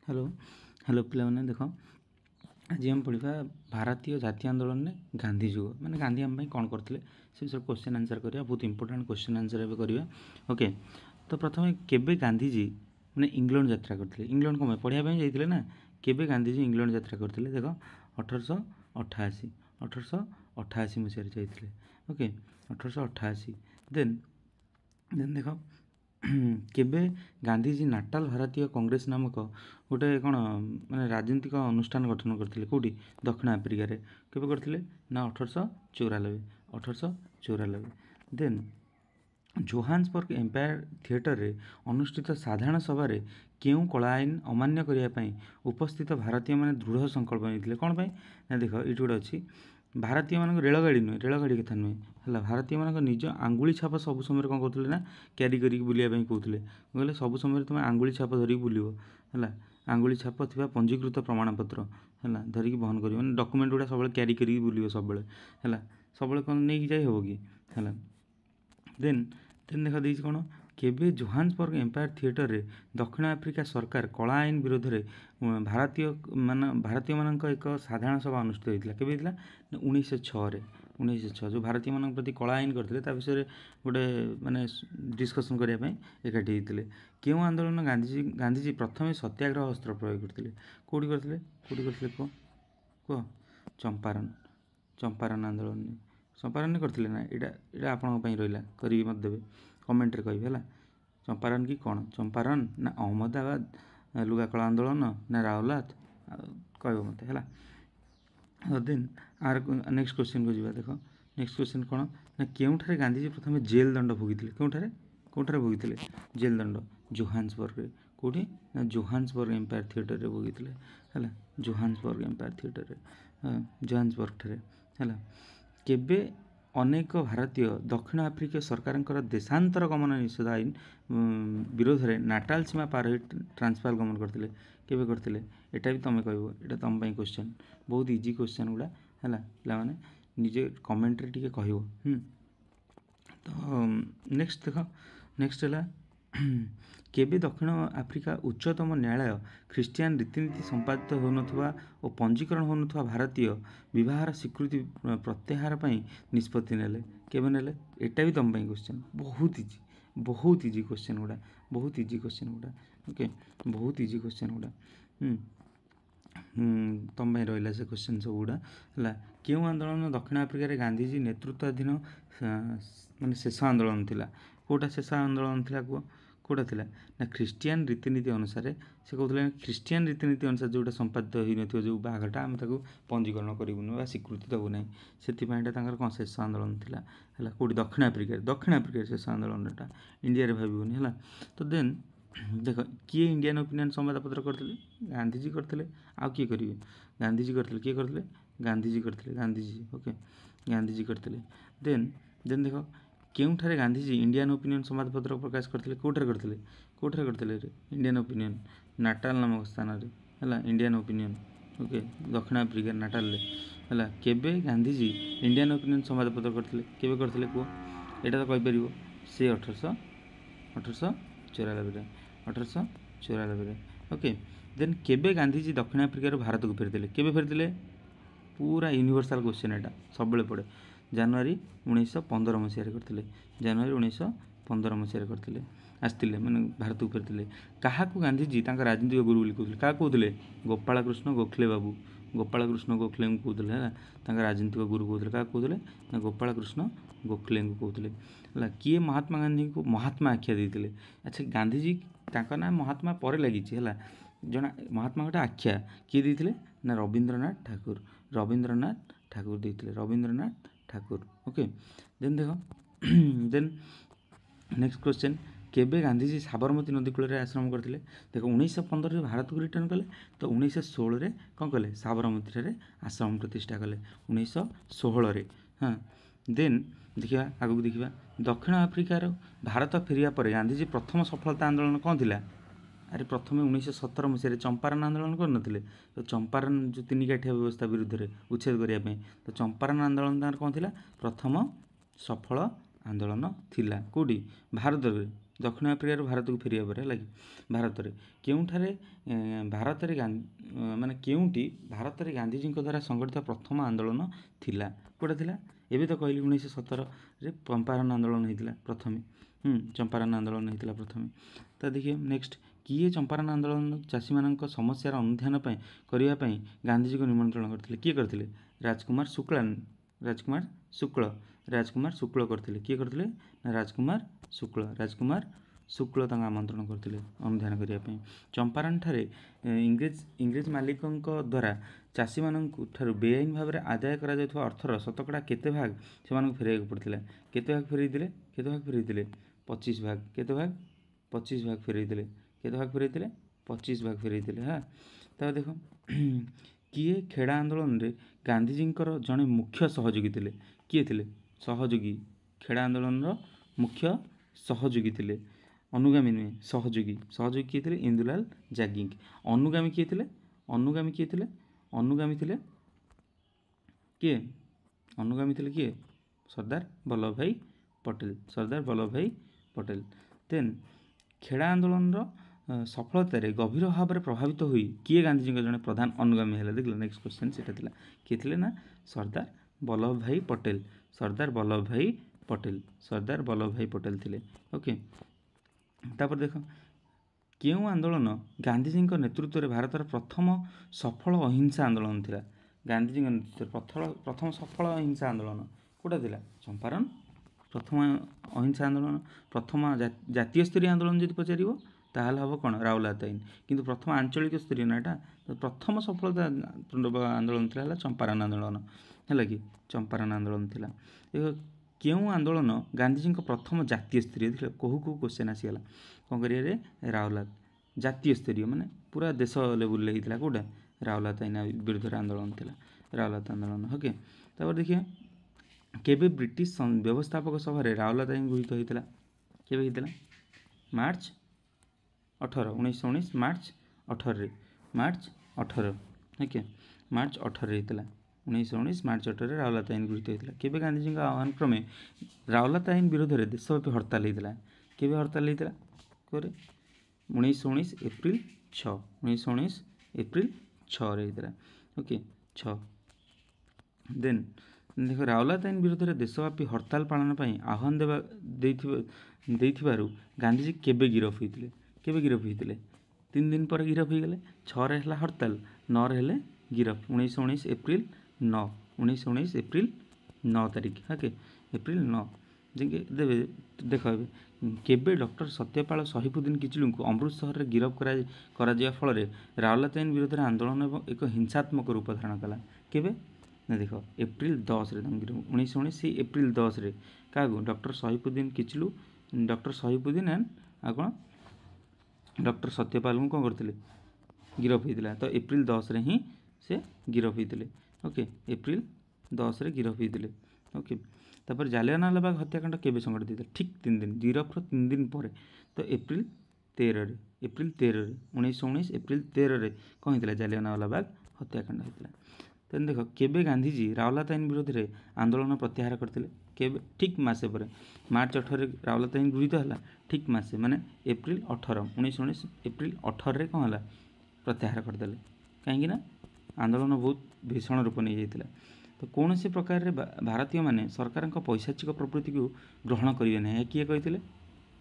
Hello hello पिलाने देख आज आम पढ़ा भारतीय जातीय आंदोलन में गांधी जुग मैंने गांधी आम कौन करते से सब क्वेश्चन आंसर करिया बहुत इंपोर्टेंट क्वेश्चन आंसर एवं करिया ओके। तो प्रथम केबे गांधीजी मैंने इंग्लैंड यात्रा करते इंग्लैंड कम पढ़ाई जाइए ना केबे गांधीजी इंग्लैंड यात्रा करते देख 1888 मसीह जाइए ओके 1888 देन देन देख केबे गांधीजी नाटाल भारतीय कांग्रेस नामक गोटे कौन माने राजनीतिक अनुष्ठान गठन करते कौटी दक्षिण आफ्रिकार केबे करते ना 1894 देन जोहान्सबर्ग एम्पायर थिएटर रे अनुष्ठित साधारण सभा केउं कला आईन अमान्य करने उपस्थित भारतीय माने दृढ़ संकल्प नहीं कौन ना देख ये गोटे अच्छी भारतीय मान रेलगाड़ी नुहे रेलगाड़ी कथा नुहे है भारतीय मान निज आंगुली छाप सब समय कौन कहते ना क्यारी कर बुलाइया कहते कहले सब समय तुम आंगुली छाप धरिक बुल है आंगुली छाप थी पंजीकृत प्रमाणपत्र है धरिक बहन कर डॉक्यूमेंट गुड़ा सब क्यारी कर बुल सब है सब कौन नहीं जाए हे कि है देन देन देखा देती कौन केबे जोहान्सबर्ग एम्पायर थिएटर रे दक्षिण आफ्रिका सरकार कला आईन विरोध में भारतीय मान एक साधारण सभा अनुष्ठित होता केबे होता 1906 जो भारतीय मान प्रति कला आईन करते विषय गोटे माने डिस्कसन करने एकाठी होते क्यों आंदोलन गांधीजी प्रथम सत्याग्रह अस्त्र प्रयोग करते कौटी करते कह चंपारण आंदोलन चंपारण करते ना यहाँ आपण रहा करी मत देवे कमेंट रे कहिबे चंपारण कि कौन चंपारण ना अहमदाबाद लुगा कला आंदोलन ना रावलात कह मत है देन आर नेक्स्ट क्वेश्चन को जी देख नेक्स्ट क्वेश्चन कौन ना केउठारे गांधीजी प्रथम जेल दंड भोगी कौठारे भोगी जेल दंड जोहान्सबर्ग रे कौटी ना जोहान्सबर्ग एम्पायर थिएटर रे भोगी है जोहान्सबर्ग एम्पायर थिएटर रे जोहान्सबर्ग ठारे है केबे अनेक भारतीय दक्षिण आफ्रिकीय सरकार देशांतर गमन निषेध आईन विरोध में नाटाल सीमा पार हो ट्रांसफार गमन करते केबे करते यहाँ भी तुम कह ये तुम क्वेश्चन बहुत इजी क्वेश्चन गुड़ा है पे निजे कमेंट रे टिके कह तो नेक्स्ट देख नेक्स्ट है केबे दक्षिण आफ्रिका उच्चतम न्यायालय ख्रीष्टियान रीतिनीति संपादित होनथवा और पंजीकरण होनथवा भारतीय विवाहर स्वीकृति प्रत्याहार पई निष्पत्ति नेले केबे नेले एटा भी तुम क्वेश्चन बहुत इजी क्वेश्चन गुड़ा बहुत इजी क्वेश्चन गुड़ा ओके बहुत इजी क्वेश्चन गुड़ा तुम रहा से क्वेश्चन सब गुड़ा है क्यों आंदोलन दक्षिण आफ्रिकार गांधीजी नेतृत्वाधीन माने शेष आंदोलन थिला कोटा शेष आंदोलन थिला कौटा थी ना ख्रीष्टियान रीतिनीति अनुसार से कहते ख्रीष्टियान रीतिनीति अनुसार जोटा संपादित हो जो बाघटा आम पंजीकरण करूँ स्वीकृति देवु ना से कौन शेष आंदोलन थी है कौटी दक्षिण आफ्रिकार शेष आंदोलन इंडिया भावनी है तो देन देख किए इंडियन ओपिनियन संवादपत्र करते गांधीजी करते आउ किए करेंगे गांधीजी करते किए करते गांधीजी ओके गांधीजी करते देन देन देख केउठारे गांधीजी इंडियन ओपिनियन संवादपत्र प्रकाश करते कौठारे करते इंडियन ओपिनियन नाटाल नामक स्थान है इंडियन ओपिनियन ओके दक्षिण आफ्रिका नाटाल है केबे गांधीजी इंडियन ओपिनियन संवादपत्र करते केबे करते कह यहाँ तो कहीपर से 1894 ओके देन केबे गांधीजी दक्षिण आफ्रिकार भारत को फेरते केबे फेरते पूरा यूनिवर्सल क्वेश्चन यहाँ सब पड़े जनवरी 1915 मसीह करते जनवरी 1915 मसीह करते आसते मैंने भारत को फेरते क्या गांधीजी राजनीतिक गुरु बोली कहते क्या कहते गोपाल कृष्ण गोखले बाबू गोपाल कृष्ण गोखले को कहते हैं राजनीतिक गुरु कहते क्या कहते गोपाल कृष्ण गोखले को कहते है किए महात्मा गांधी को महात्मा आख्या देते अच्छा गांधीजी ना महात्मा पर लगी है जना महात्मा गोटे आख्या किए देते ना रवींद्रनाथ ठाकुर देते रवींद्रनाथ ठाकुर ओके देन देख देन नेक्स्ट क्वेश्चन केबे गांधीजी साबरमती नदी कूल आश्रम करते देख 1915 भारत को रिटर्न कले तो 1916 कौन कले साबरमती आश्रम प्रतिष्ठा कले 1916 हाँ देन देखा आगू देखा दक्षिण आफ्रिकार भारत फेरिया पर गांधीजी प्रथम सफलता आंदोलन कौन थिला अरे प्रथम 1917 मसीह चंपारण आंदोलन करनथिले तो चंपारण जो तीन काठिया व्यवस्था विरुद्ध में उच्छेद करने तो चंपारण आंदोलन तार कौन थिला प्रथम सफल आंदोलन थिला कौटी भारत में दक्षिण आफ्रिकार भारत को फेरिया पर है भारत में केउठारे भारत माने केउटी भारत में गांधीजी द्वारा संगठित प्रथम आंदोलन थिला कोटा थिला एबे तो कहली 1917 रे चंपारण आंदोलन होता प्रथम चंपारण आंदोलन होता प्रथम। तो देखिए नेक्स्ट किए चंपारण आंदोलन चाषी मान समस्यार अनुधान करने गांधीजी को निमंत्रण करते किए करते राजकुमार शुक्ल करते किए करते राजकुमार शुक्ल आमंत्रण करते अनुधान करने। चंपारण ठारे इंग्रेज मालिकों द्वारा चाषी मानू बेआईन भाव में आदाय करा अर्थर शतकड़ा केते भाग से फेर पड़ता केते भाग फेरते 25 भाग केते भाग 25 भाग फेरते केते भाग फेरते 25 भाग फेरते। हाँ तो देख किए खेड़ा आंदोलन रे गांधीजी जड़े मुख्य सहयोगी थे किए थे सहयोगी खेड़ा आंदोलन मुख्य सहयोगी थे अनुगामी नुहे सहयोगी किए थे इंदुलाल जागिंग। अनुगामी किए थे अनुगामी थे किए सरदार वल्लभ भाई पटेल। देन खेड़ा आंदोलन सफलतार गभीर भाव में प्रभावित हुई किए गांधीजी जड़े प्रधान अनुगामी है देख नेक्स्ट क्वेश्चन से किए थे ना सरदार वल्लभ भाई पटेल थे। ओके तापर देख क्यों आंदोलन गांधीजी नेतृत्व में भारत प्रथम सफल अहिंसा आंदोलन था गांधीजी नेतृत्व प्रथम सफल अहिंसा आंदोलन कौटा था चंपारण प्रथम अहिंसा आंदोलन प्रथम जातीय स्तरीय आंदोलन जब पचार ताल हम कौन राउलात आईन किंतु प्रथम आंचलिक स्तरीय ना यहाँ प्रथम सफलता आंदोलन था चंपारण आंदोलन है कि चंपारण आंदोलन था। क्यों आंदोलन गांधीजी प्रथम जातीय स्तरीय देख कहू क्वेश्चन आसीगला कौन करिए राउलात जातीय स्तरीय माने पूरा देश लेवल होता कौटा राउलात आईन विरुद्ध आंदोलन था राउलात आंदोलन। ओके तापर देखिए केबे ब्रिटिश व्यवस्थापक सभा राउलात आईन गृहीत होता केबे होता मार्च 18 1919 मार्च 18 ओके मार्च 18 होता 1919 मार्च 18 राउलात आईन गृहीत होता केबे गांधीजी आह्वान क्रमे राउलात आईन विरोध में देशव्यापी हड़ताल होता केबे हड़ताल होता 1919 एप्रिल 6 होता ओके 6। देन देख राउलात आईन विरोध में देशव्यापी हड़ताल पालन पर आह्वान देथिबारु गांधीजी केबे गिरफ होते 3 दिन पर गिरफ हो गले 6 रे हला हड़ताल 9 रे हेले गिरफ 1919 एप्रिल 9 तारीख ओके एप्रिल 9 देवे देख केबे डॉक्टर सत्यपाल सहीफुद्दीन किचलू को अमृतसर में गिरफ करा फल राउलात आईन विरोध में आंदोलन एक हिंसात्मक रूप धारण कला केबे ना देख एप्रिल 10 गिरफ 1919 एप्रिल 10 क्या डॉक्टर सहीफुद्दीन किचलू डॉक्टर सहीफुद्दीन एंड कौन डॉक्टर सत्यपाल को कौन करते गिरफ होता तो एप्रिल 10 ही से गिरफ होते ओके एप्रिल 10 गिरफ होते ओके तापर जालियानवाला बाग हत्याकांड केबे संगठित होता ठीक 3 दिन गिरफ्र 3 दिन पर तो एप्रिल 13 1919 एप्रिल 13 कौन होता जालियानवाला बाग हत्याकांड होता। तेन देख केबे गांधीजी राउलात आईन विरोध में आंदोलन प्रत्याहार करते केबे ठीक मासे पर मार्च 18 राउलात आईन गृहीत है ठीक मासे माने एप्रिल 18 1919 एप्रिल 18 कौन है प्रत्याहार करदे कहीं आंदोलन बहुत भीषण रूप नहीं जाता। तो कौन से प्रकार भारतीय माने सरकार पैसाचिक प्रवृत्ति को ग्रहण करेंगे ना किए कहते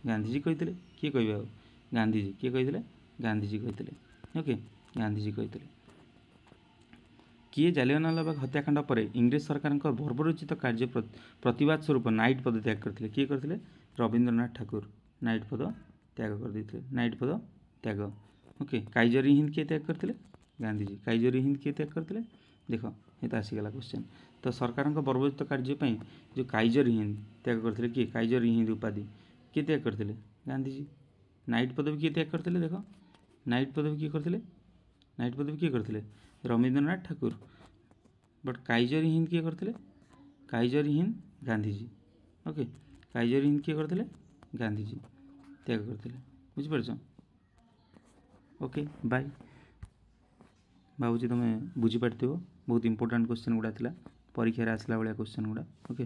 गांधीजी कहते किए कह गांधीजी किए कहते गांधीजी कहते ओके गांधीजी कहते किए जालियानवाला बाग हत्याकांड पर इंग्रेज सरकार बर्बरोचित कार्य प्रतिवाद स्वरूप नाइट पद त्याग करते किए करते रवींद्रनाथ ठाकुर नाइट पद त्याग करते नाइट पद त्याग ओके काइजरी हिंद किए त्याग करते गांधीजी काइजरी हिंद किए त्याग करते देख ये तो आसीगला क्वेश्चन। तो सरकार बर्बरोचित कार्य जो काइजरी हिंद त्याग करते किए काइजरी हिंद उपाधि किए त्याग करते गांधीजी नाइट पदवी किए त्याग करते देख नाइट पदवी किए करते रवींद्रनाथ ठाकुर बट काइजरी हिंद किए करते काइजरी हिंद गांधीजी ओके काइजरी हिंद किए करते गांधीजी त्याग करते बुझिपार ओके बाय भावुँ तुम बुझीपार बहुत इंपोर्टाट क्वेश्चन गुड़ा परीक्षा आसला भाया क्वेश्चन गुड़ा ओके।